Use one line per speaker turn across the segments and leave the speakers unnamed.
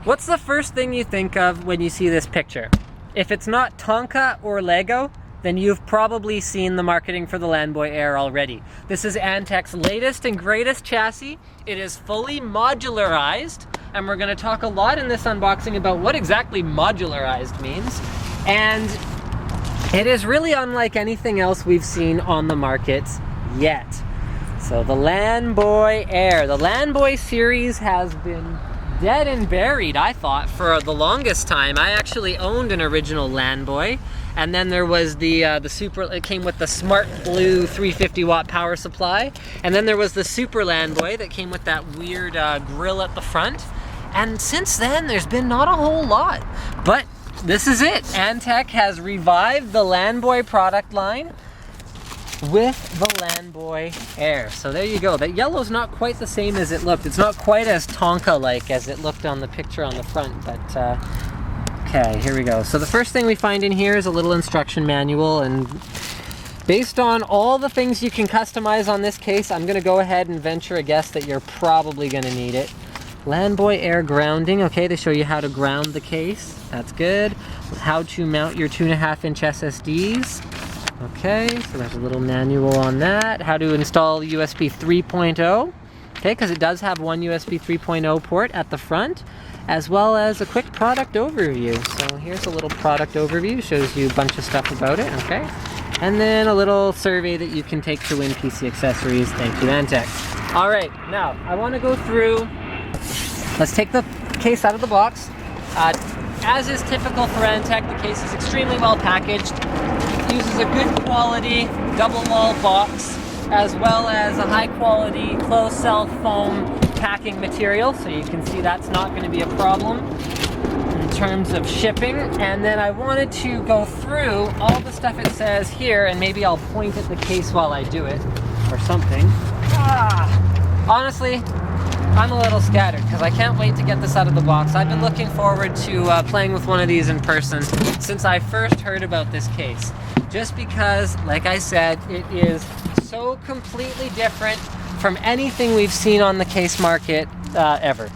What's the first thing you think of when you see this picture? If it's not Tonka or Lego, then you've probably seen the marketing for the Lanboy Air already. This is Antec's latest and greatest chassis. It is fully modularized, and we're going to talk a lot in this unboxing about what exactly modularized means. And it is really unlike anything else we've seen on the market yet. So the Lanboy Air. The Lanboy series has been dead and buried, I thought, for the longest time. I actually owned an original Lanboy, and then there was the Super, it came with the Smart Blue 350 watt power supply, and then there was the Super Lanboy that came with that weird grill at the front, and since then there's been not a whole lot, but this is it. Antec has revived the Lanboy product line with the Lanboy Air. So there you go. That yellow's not quite the same as it looked. It's not quite as Tonka-like as it looked on the picture on the front, but okay, here we go. So the first thing we find in here is a little instruction manual, and based on all the things you can customize on this case, I'm gonna go ahead and venture a guess that you're probably gonna need it. Lanboy Air grounding. Okay, they show you how to ground the case. That's good. How to mount your 2.5-inch SSDs. Okay, so there's a little manual on that. How to install USB 3.0. Okay, because it does have one USB 3.0 port at the front, as well as a quick product overview. So here's a little product overview, shows you a bunch of stuff about it, okay? And then a little survey that you can take to win PC accessories. Thank you, Antec. All right, now I want to go through, let's take the case out of the box. As is typical for Antec, the case is extremely well packaged. Uses a good quality double wall box, as well as a high quality closed cell foam packing material, so you can see that's not going to be a problem in terms of shipping. And then I wanted to go through all the stuff it says here, and maybe I'll point at the case while I do it or something. Honestly, I'm a little scattered because I can't wait to get this out of the box. I've been looking forward to playing with one of these in person since I first heard about this case. Just because, like I said, it is so completely different from anything we've seen on the case market ever.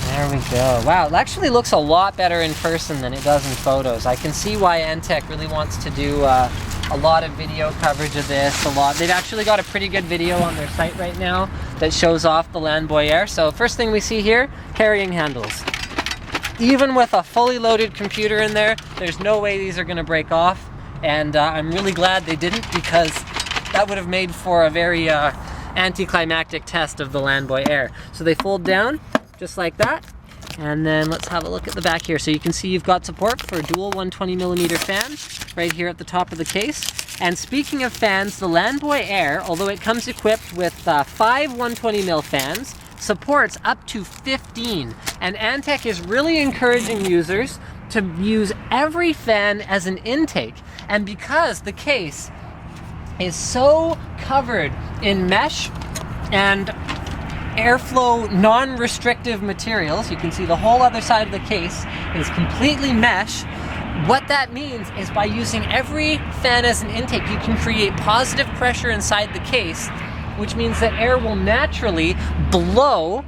There we go. Wow, it actually looks a lot better in person than it does in photos. I can see why Antec really wants to do a lot of video coverage of this. They've actually got a pretty good video on their site right now that shows off the Lanboy Air. So first thing we see here, carrying handles. Even with a fully loaded computer in there, there's no way these are going to break off, and I'm really glad they didn't, because that would have made for a very anticlimactic test of the Lanboy Air. So they fold down just like that, and then let's have a look at the back here. So you can see you've got support for dual 120mm fans right here at the top of the case. And speaking of fans, the Lanboy Air, although it comes equipped with 5 120mm fans, supports up to 15, and Antec is really encouraging users to use every fan as an intake. And because the case is so covered in mesh and airflow non-restrictive materials, you can see the whole other side of the case is completely mesh. What that means is by using every fan as an intake, you can create positive pressure inside the case, which means that air will naturally blow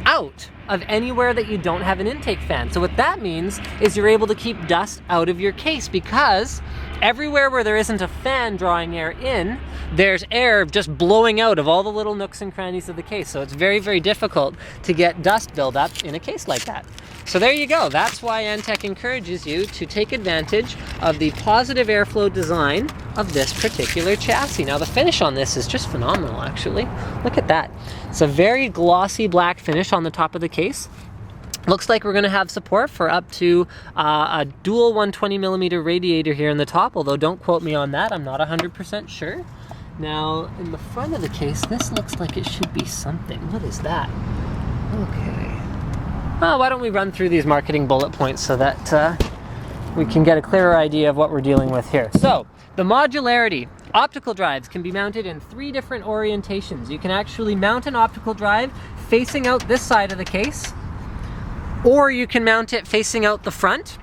out of anywhere that you don't have an intake fan. So what that means is you're able to keep dust out of your case, because everywhere where there isn't a fan drawing air in, there's air just blowing out of all the little nooks and crannies of the case. So it's very, very difficult to get dust buildup in a case like that. So there you go. That's why Antec encourages you to take advantage of the positive airflow design of this particular chassis. Now the finish on this is just phenomenal, actually. Look at that. It's a very glossy black finish on the top of the case. Looks like we're going to have support for up to a dual 120mm radiator here in the top, although don't quote me on that. I'm not 100% sure. Now, in the front of the case, this looks like it should be something. What is that? Okay. Well, why don't we run through these marketing bullet points so that we can get a clearer idea of what we're dealing with here. So, the modularity. Optical drives can be mounted in 3 different orientations. You can actually mount an optical drive facing out this side of the case, or you can mount it facing out the front,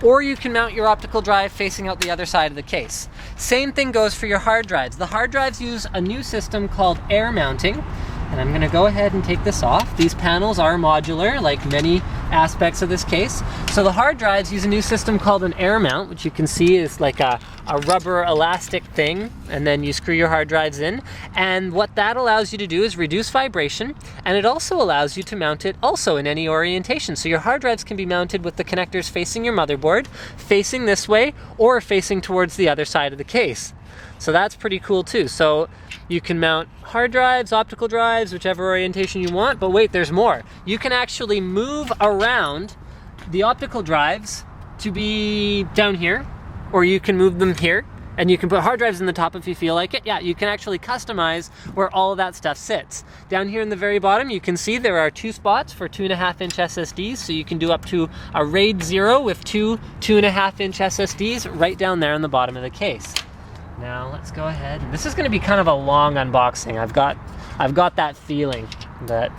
or you can mount your optical drive facing out the other side of the case. Same thing goes for your hard drives. The hard drives use a new system called air mounting, And I'm gonna go ahead and take this off. These panels are modular, like many aspects of this case. So the hard drives use a new system called an air mount, which you can see is like a rubber elastic thing, and then you screw your hard drives in. And what that allows you to do is reduce vibration, and it also allows you to mount it also in any orientation. So your hard drives can be mounted with the connectors facing your motherboard, facing this way, or facing towards the other side of the case. So that's pretty cool too. So you can mount hard drives, optical drives, whichever orientation you want, but wait, there's more. You can actually move around the optical drives to be down here, or you can move them here, and you can put hard drives in the top if you feel like it. Yeah, you can actually customize where all of that stuff sits. Down here in the very bottom, you can see there are 2 spots for 2.5-inch SSDs, so you can do up to a RAID 0 with 2 2.5-inch SSDs right down there in the bottom of the case. Now let's go ahead. This is going to be kind of a long unboxing. I've got that feeling that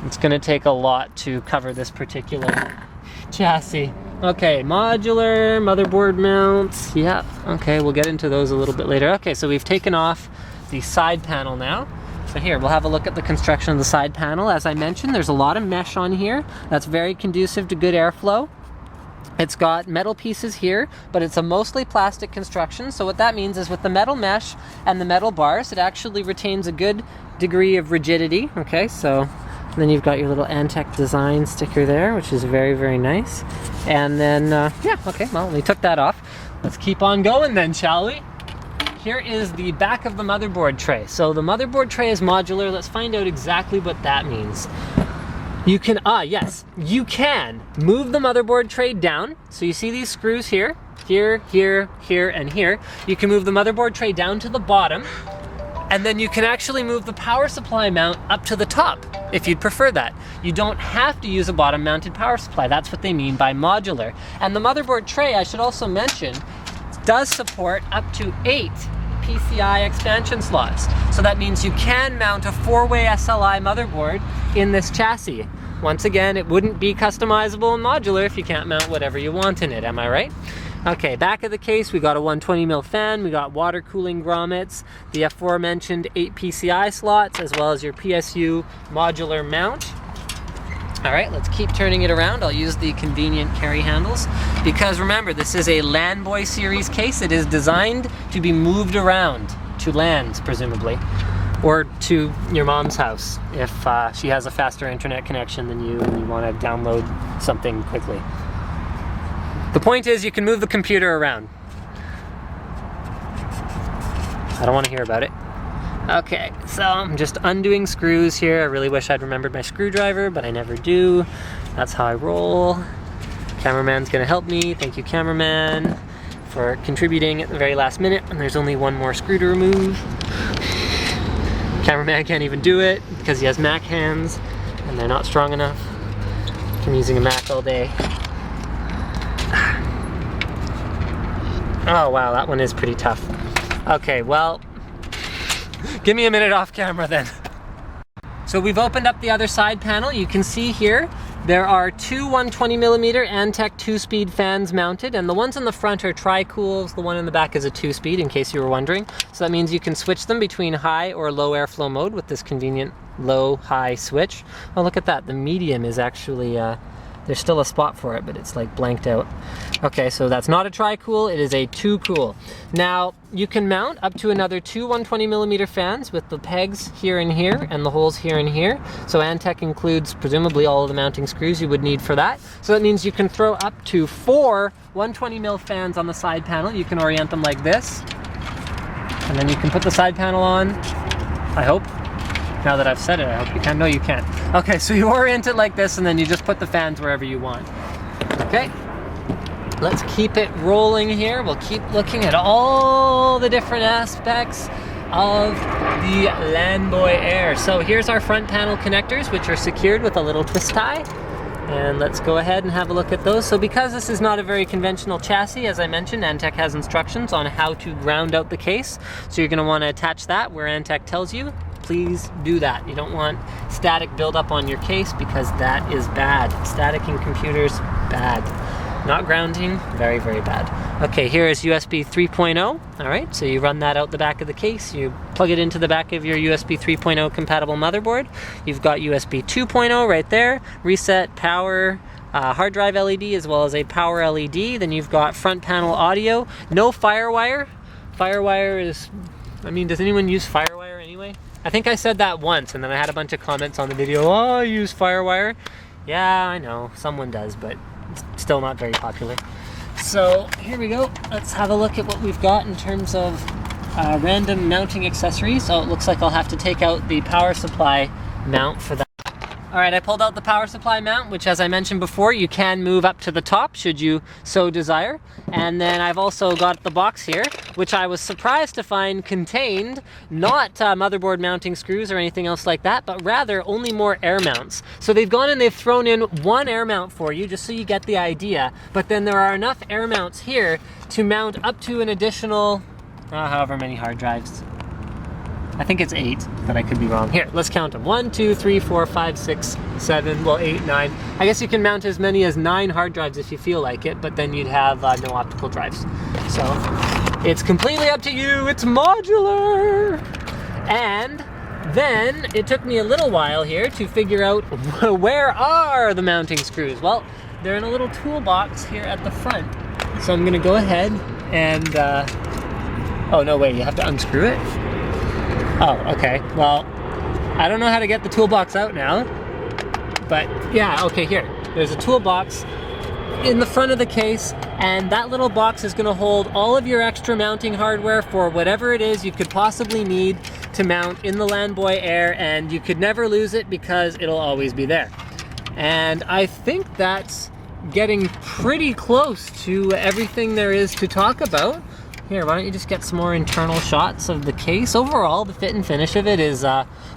it's going to take a lot to cover this particular chassis. Okay, modular motherboard mounts. Yeah, okay, we'll get into those a little bit later. Okay, so we've taken off the side panel now. So here, we'll have a look at the construction of the side panel. As I mentioned, there's a lot of mesh on here. That's very conducive to good airflow. It's got metal pieces here, but it's a mostly plastic construction. So what that means is with the metal mesh and the metal bars, it actually retains a good degree of rigidity. Okay, so then you've got your little Antec design sticker there, which is very, very nice. And then, yeah, okay, well, we took that off. Let's keep on going then, shall we? Here is the back of the motherboard tray. So the motherboard tray is modular. Let's find out exactly what that means. You can, yes, you can move the motherboard tray down. So you see these screws here, here, here, here, and here. You can move the motherboard tray down to the bottom, and then you can actually move the power supply mount up to the top if you'd prefer that. You don't have to use a bottom mounted power supply. That's what they mean by modular. And the motherboard tray, I should also mention, does support up to 8 PCI expansion slots. So that means you can mount a 4-way SLI motherboard in this chassis. Once again, it wouldn't be customizable and modular if you can't mount whatever you want in it, am I right? Okay, back of the case, we got a 120mm fan, we got water cooling grommets, the aforementioned 8 PCI slots, as well as your PSU modular mount. All right, let's keep turning it around. I'll use the convenient carry handles because remember, this is a Lanboy series case. It is designed to be moved around to lands, presumably, or to your mom's house if she has a faster internet connection than you and you want to download something quickly. The point is you can move the computer around. I don't want to hear about it. Okay, so I'm just undoing screws here. I really wish I'd remembered my screwdriver, but I never do. That's how I roll. Cameraman's gonna help me. Thank you, cameraman, for contributing at the very last minute. And there's only one more screw to remove. Cameraman can't even do it because he has Mac hands and they're not strong enough. I'm using a Mac all day. Oh wow, that one is pretty tough. Okay, well, give me a minute off camera then. So we've opened up the other side panel. You can see here there are 2 120mm Antec 2-speed fans mounted, and the ones on the front are tri-cools. The one in the back is a 2-speed, in case you were wondering. So that means you can switch them between high or low airflow mode with this convenient low-high switch. Oh, look at that. The medium is actually there's still a spot for it, but it's like blanked out. Okay, so that's not a tri-cool, it is a 2-cool. Now, you can mount up to another 2 120mm fans with the pegs here and here and the holes here and here. So Antec includes presumably all of the mounting screws you would need for that. So that means you can throw up to 4 120mm fans on the side panel. You can orient them like this. And then you can put the side panel on, I hope. Now that I've said it, I hope you can. No, you can't. Okay, so you orient it like this and then you just put the fans wherever you want. Okay, let's keep it rolling here. We'll keep looking at all the different aspects of the Lanboy Air. So here's our front panel connectors, which are secured with a little twist tie. And let's go ahead and have a look at those. So because this is not a very conventional chassis, as I mentioned, Antec has instructions on how to ground out the case. So you're gonna wanna attach that where Antec tells you. Please do that. You don't want static buildup on your case because that is bad. Static in computers, bad. Not grounding, very, very bad. Okay, here is USB 3.0. All right, so you run that out the back of the case. You plug it into the back of your USB 3.0 compatible motherboard. You've got USB 2.0 right there. Reset, power, hard drive LED, as well as a power LED. Then you've got front panel audio. No FireWire. FireWire is, I mean, does anyone use FireWire anyway? I think I said that once, and then I had a bunch of comments on the video. Oh, I use FireWire. Yeah, I know, someone does, but still not very popular. So here we go. Let's have a look at what we've got in terms of random mounting accessories. So it looks like I'll have to take out the power supply mount for that. All right, I pulled out the power supply mount, which, as I mentioned before, you can move up to the top should you so desire. And then I've also got the box here, which I was surprised to find contained not motherboard mounting screws or anything else like that, but rather only more air mounts. So they've gone and they've thrown in one air mount for you, just so you get the idea. But then there are enough air mounts here to mount up to an additional, however many hard drives. I think it's 8, but I could be wrong. Here, let's count them. 1, 2, 3, 4, 5, 6, 7, well, 8, 9. I guess you can mount as many as 9 hard drives if you feel like it, but then you'd have no optical drives. So it's completely up to you. It's modular. And then it took me a little while here to figure out where are the mounting screws. Well, they're in a little toolbox here at the front. So I'm gonna go ahead and, oh no, wait, you have to unscrew it? Oh, okay. Well, I don't know how to get the toolbox out now, but yeah, okay, here. There's a toolbox in the front of the case, and that little box is going to hold all of your extra mounting hardware for whatever it is you could possibly need to mount in the Lanboy Air, and you could never lose it because it'll always be there. And I think that's getting pretty close to everything there is to talk about. Here, why don't you just get some more internal shots of the case. Overall, the fit and finish of it is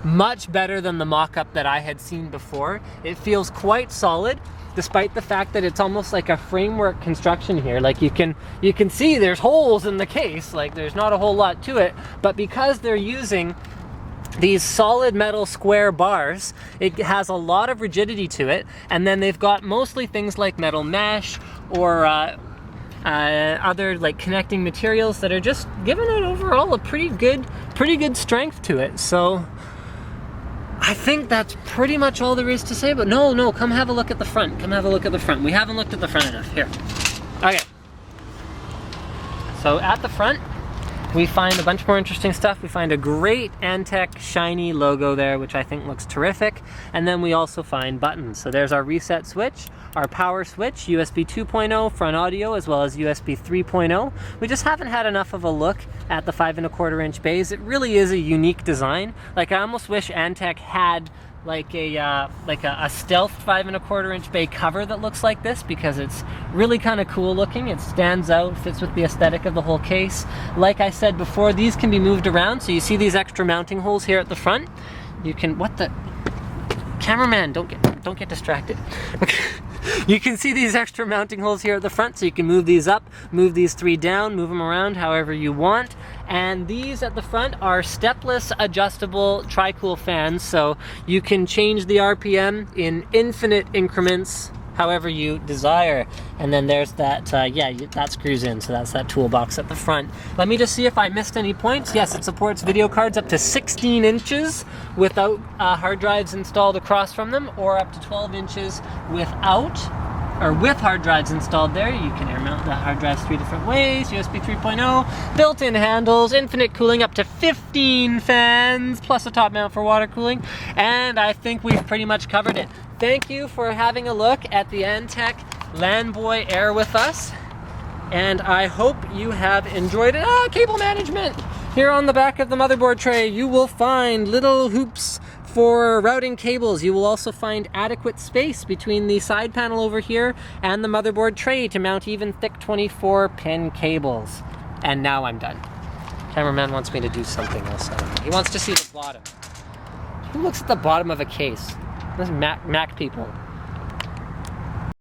much better than the mock-up that I had seen before. It feels quite solid, despite the fact that it's almost like a framework construction here. Like you can see there's holes in the case, like there's not a whole lot to it, but because they're using these solid metal square bars, it has a lot of rigidity to it, and then they've got mostly things like metal mesh or other like connecting materials that are just giving it overall a pretty good strength to it. So I think that's pretty much all there is to say. But no, come have a look at the front. Come have a look at the front. We haven't looked at the front enough. Here. Okay. So at the front, we find a bunch more interesting stuff. We find a great Antec shiny logo there, which I think looks terrific. And then we also find buttons. So there's our reset switch, our power switch, USB 2.0 front audio, as well as USB 3.0. We just haven't had enough of a look at the 5 1/4 inch bays. It really is a unique design. Like, I almost wish Antec had like a stealth 5 1/4 inch bay cover that looks like this, because it's really kind of cool looking. It stands out, fits with the aesthetic of the whole case. Like I said before, these can be moved around. So you see these extra mounting holes here at the front. You can, what the, cameraman, don't get distracted. You can see these extra mounting holes here at the front, so you can move these up, move these 3 down, move them around however you want. And these at the front are stepless adjustable tri-cool fans, so you can change the RPM in infinite increments however you desire. And then there's that, that screws in, so that's that toolbox at the front. Let me just see if I missed any points. Yes, it supports video cards up to 16 inches without hard drives installed across from them, or up to 12 inches without, or with hard drives installed there. You can air mount the hard drives 3 different ways, USB 3.0, built-in handles, infinite cooling, up to 15 fans, plus a top mount for water cooling, and I think we've pretty much covered it. Thank you for having a look at the Antec Lanboy Air with us, and I hope you have enjoyed it. Cable management! Here on the back of the motherboard tray, you will find little hoops for routing cables. You will also find adequate space between the side panel over here and the motherboard tray to mount even thick 24-pin cables. And now I'm done. Cameraman wants me to do something else. He wants to see the bottom. Who looks at the bottom of a case? Those Mac people.